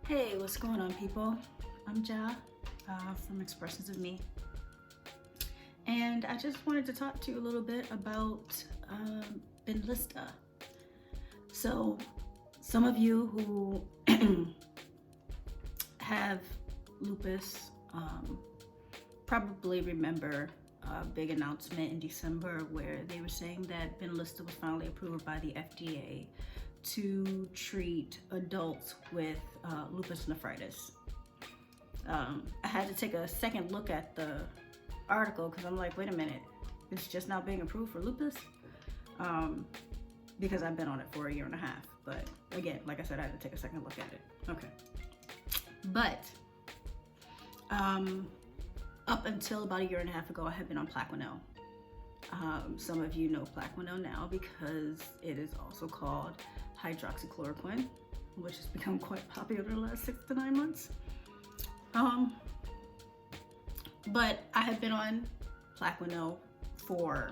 Hey, what's going on, people? I'm Ja from Expressions of Me, and I just wanted to talk to you a little bit about Benlysta. So, some of you who have lupus probably remember a big announcement in December where they were saying that Benlysta was finally approved by the FDA to treat adults with lupus nephritis. I had to take a second look at the article because I'm like, wait a minute, it's just now being approved for lupus? Because I've been on it for a year and a half. But again, like I said, I had to take a second look at it. Okay. But up until about a year and a half ago, I had been on Plaquenil. Some of you know Plaquenil now because it is also called hydroxychloroquine, which has become quite popular in the last 6 to 9 months. But I have been on Plaquenil for,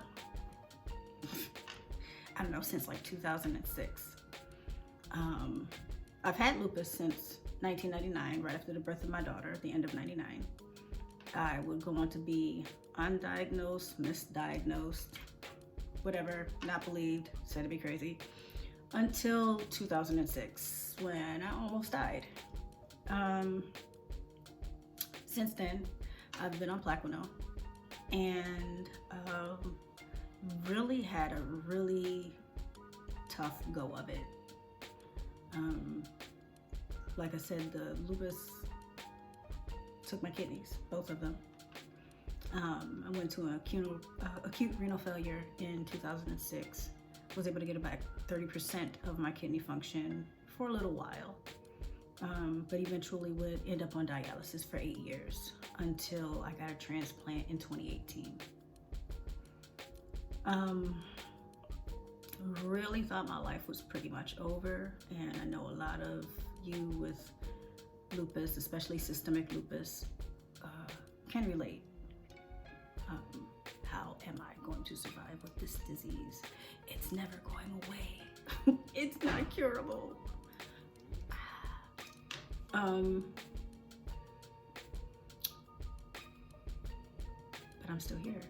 I don't know, since like 2006. I've had lupus since 1999, right after the birth of my daughter at the end of 99. I would go on to be undiagnosed, misdiagnosed, whatever, not believed, said to be crazy, until 2006 when I almost died. Since then, I've been on Plaquenil and really had a really tough go of it. Like I said, the lupus took my kidneys, both of them. I went to an acute renal failure in 2006. Was able to get back 30% of my kidney function for a little while, but eventually would end up on dialysis for 8 years until I got a transplant in 2018. Really thought my life was pretty much over, and I know a lot of you with lupus, especially systemic lupus, can relate. How am I going to survive with this disease? It's never going away. It's not curable. But I'm still here.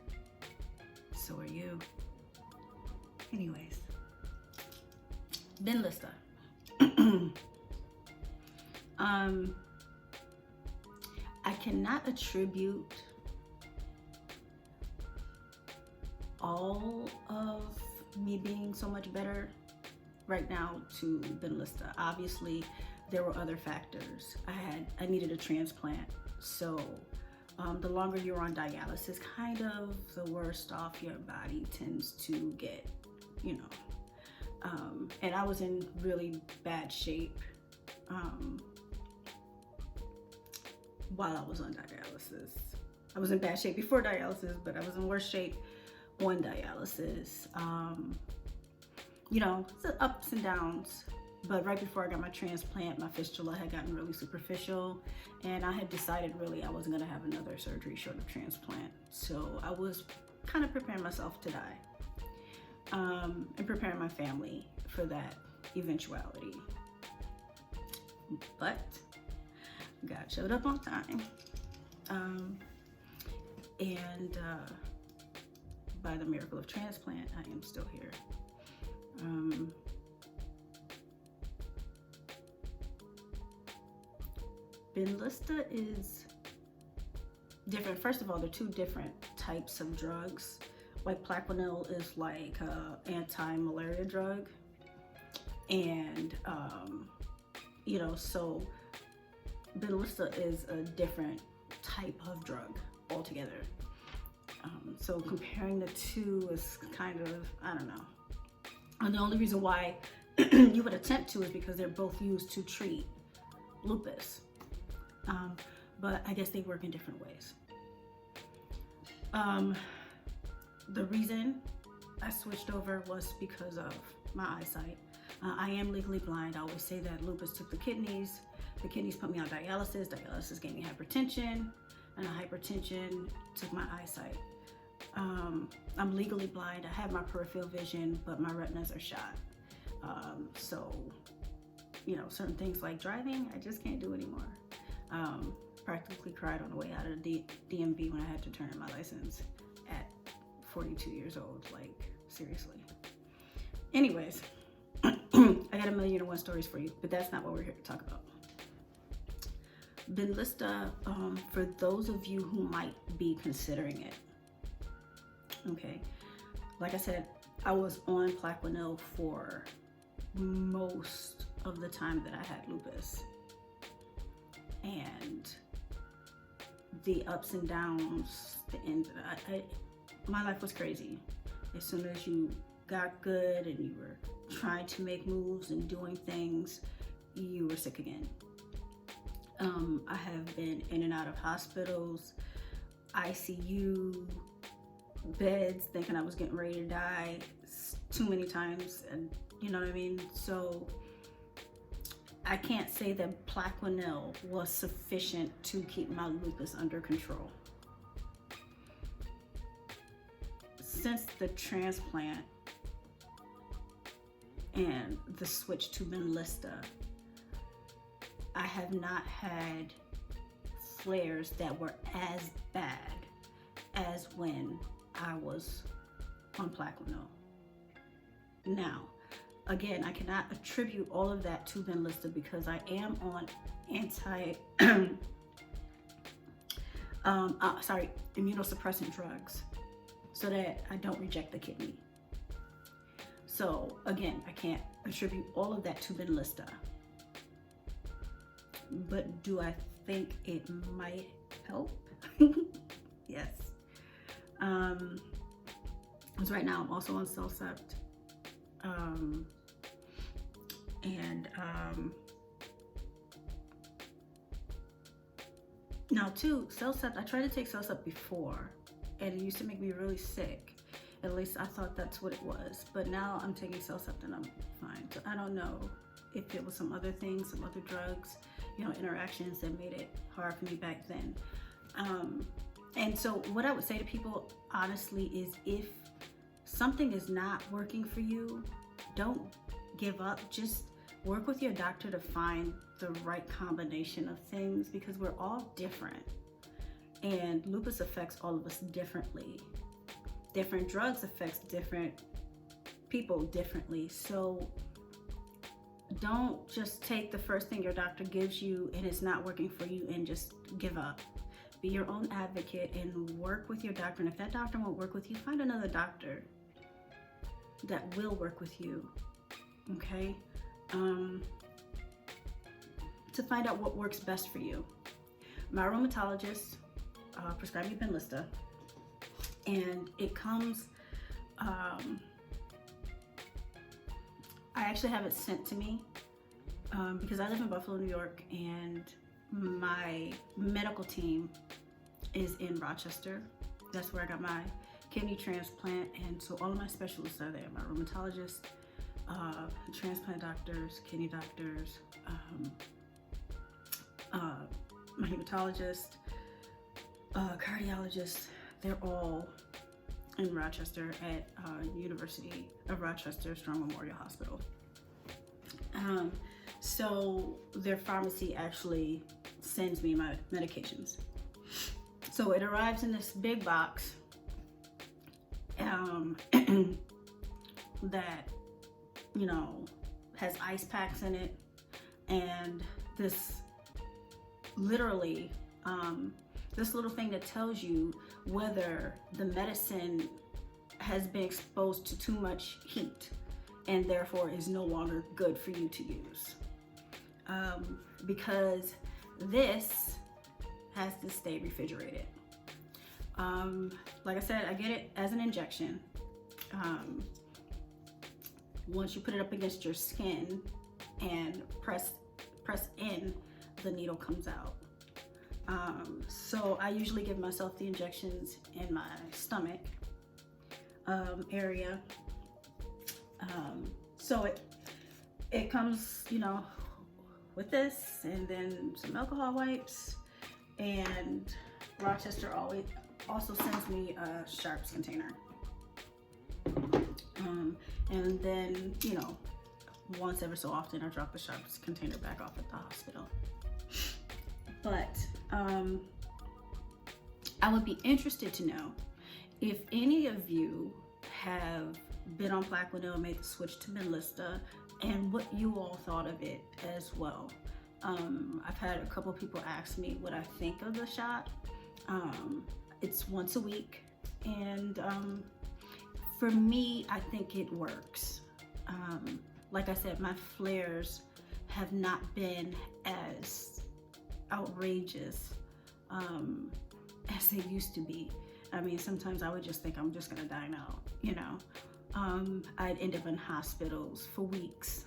So are you. Anyways, Benlysta. I cannot attribute all of me being so much better right now to Benlysta. Obviously, there were other factors. I needed a transplant, so the longer you're on dialysis, kind of the worse off your body tends to get, you know. And I was in really bad shape while I was on dialysis. I was in bad shape before dialysis, but I was in worse shape on dialysis. You know, it's ups and downs. But right before I got my transplant, my fistula had gotten really superficial, and I had decided really I wasn't gonna have another surgery short of transplant. So I was kind of preparing myself to die, and preparing my family for that eventuality. But God showed up on time, and by the miracle of transplant, I am still here. Benlysta is different. First of all, there are two different types of drugs. Like Plaquenil is like an anti-malaria drug, and you know, so Benlysta is a different type of drug altogether. So comparing the two is kind of, I don't know. And the only reason why you would attempt to is because they're both used to treat lupus. But I guess they work in different ways. The reason I switched over was because of my eyesight. I am legally blind. I always say that lupus took the kidneys put me on dialysis. Dialysis gave me hypertension, and the hypertension took my eyesight. I'm legally blind. I have my peripheral vision, but my retinas are shot. So you know, certain things like driving, I just can't do anymore. Practically cried on the way out of the DMV when I had to turn in my license at 42 years old. Like, seriously. Anyways, I got 1,000,001 stories for you, but that's not what we're here to talk about. Benlysta, for those of you who might be considering it, okay, like I said, I was on Plaquenil for most of the time that I had lupus, and the ups and downs, the ins and my life was crazy. As soon as you got good and you were trying to make moves and doing things, you were sick again. I have been in and out of hospitals, ICU beds, thinking I was getting ready to die too many times, and you know what I mean? So I can't say that Plaquenil was sufficient to keep my lupus under control. Since the transplant and the switch to Benlysta, I have not had flares that were as bad as when I was on Plaquenil. Now, again, I cannot attribute all of that to Benlysta because I am on immunosuppressant drugs so that I don't reject the kidney. So again, I can't attribute all of that to Benlysta. But do I think it might help? Yes. Because right now I'm also on CellCept. Now too, CellCept, I tried to take CellCept before and it used to make me really sick. At least I thought that's what it was. But now I'm taking CellCept and I'm fine. So I don't know if it was some other things, some other drugs, you know, interactions that made it hard for me back then. And so what I would say to people, honestly, is if something is not working for you, don't give up. Just work with your doctor to find the right combination of things, because we're all different. And lupus affects all of us differently. Different drugs affects different people differently. So don't just take the first thing your doctor gives you and it's not working for you and just give up. Be your own advocate and work with your doctor. And if that doctor won't work with you, find another doctor that will work with you, okay? To find out what works best for you. My rheumatologist prescribed me Benlysta, and it comes, I actually have it sent to me because I live in Buffalo, New York, and my medical team is in Rochester. That's where I got my kidney transplant, and so all of my specialists are there. My rheumatologist, transplant doctors, kidney doctors, my hematologist, cardiologist, they're all in Rochester at University of Rochester Strong Memorial Hospital. So their pharmacy actually sends me my medications. So it arrives in this big box that, you know, has ice packs in it, and this literally this little thing that tells you whether the medicine has been exposed to too much heat and therefore is no longer good for you to use, because this has to stay refrigerated. Like I said, I get it as an injection. Once you put it up against your skin and press in, the needle comes out. So I usually give myself the injections in my stomach area. So it comes, you know, with this, and then some alcohol wipes, and Rochester always also sends me a sharps container. And then, you know, once ever so often I drop the sharps container back off at the hospital. But I would be interested to know if any of you have been on Plaquenil and made the switch to Benlysta, and what you all thought of it as well. I've had a couple people ask me what I think of the shot. It's once a week, and for me, I think it works. Like I said, my flares have not been as outrageous as they used to be. I mean, sometimes I would just think I'm just gonna die now, you know. I'd end up in hospitals for weeks.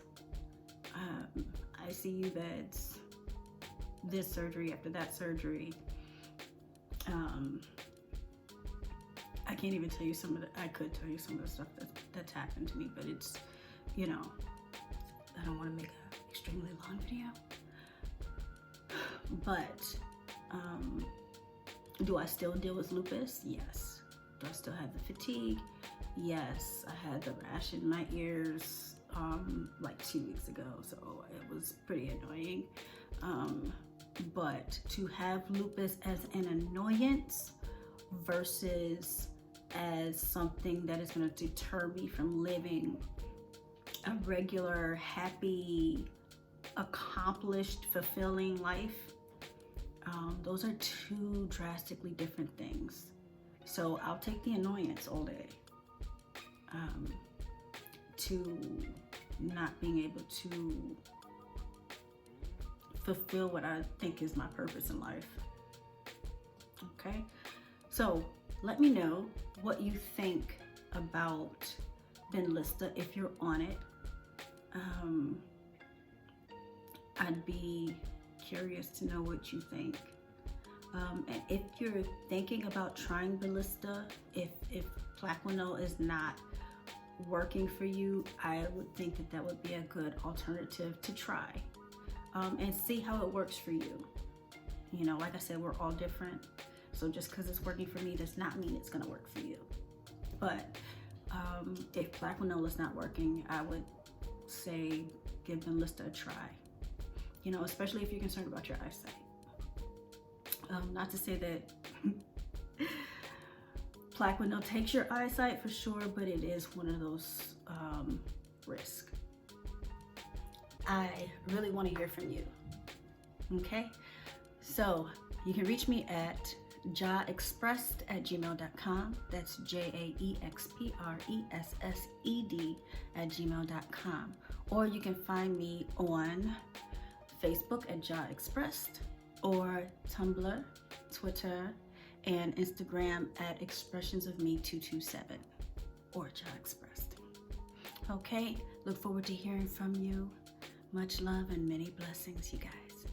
ICU beds, this surgery after that surgery. I can't even tell you some of the, I could tell you some of the stuff that's happened to me, but it's, you know, I don't want to make an extremely long video. But do I still deal with lupus? Yes. Do I still have the fatigue? Yes. I had the rash in my ears like 2 weeks ago, so it was pretty annoying. But to have lupus as an annoyance versus as something that is going to deter me from living a regular, happy, accomplished, fulfilling life, those are two drastically different things. So I'll take the annoyance all day to not being able to fulfill what I think is my purpose in life. Okay, so let me know what you think about Benlysta if you're on it. I'd be curious to know what you think. And if you're thinking about trying Benlysta, if Plaquenil is not working for you, I would think that that would be a good alternative to try, and see how it works for you. You know, like I said, we're all different. So just because it's working for me does not mean it's gonna work for you. But if Plaquenil is not working, I would say give Benlysta a try. You know, especially if you're concerned about your eyesight. Not to say that Plaquenil takes your eyesight for sure, but it is one of those risks. I really want to hear from you. Okay, so you can reach me at jaexpressed@gmail.com. That's jaexpressed@gmail.com. Or you can find me on Facebook at jaexpressed, or Tumblr, Twitter, and Instagram at expressionsofme227 or jaexpressed. Okay, look forward to hearing from you. Much love and many blessings, you guys.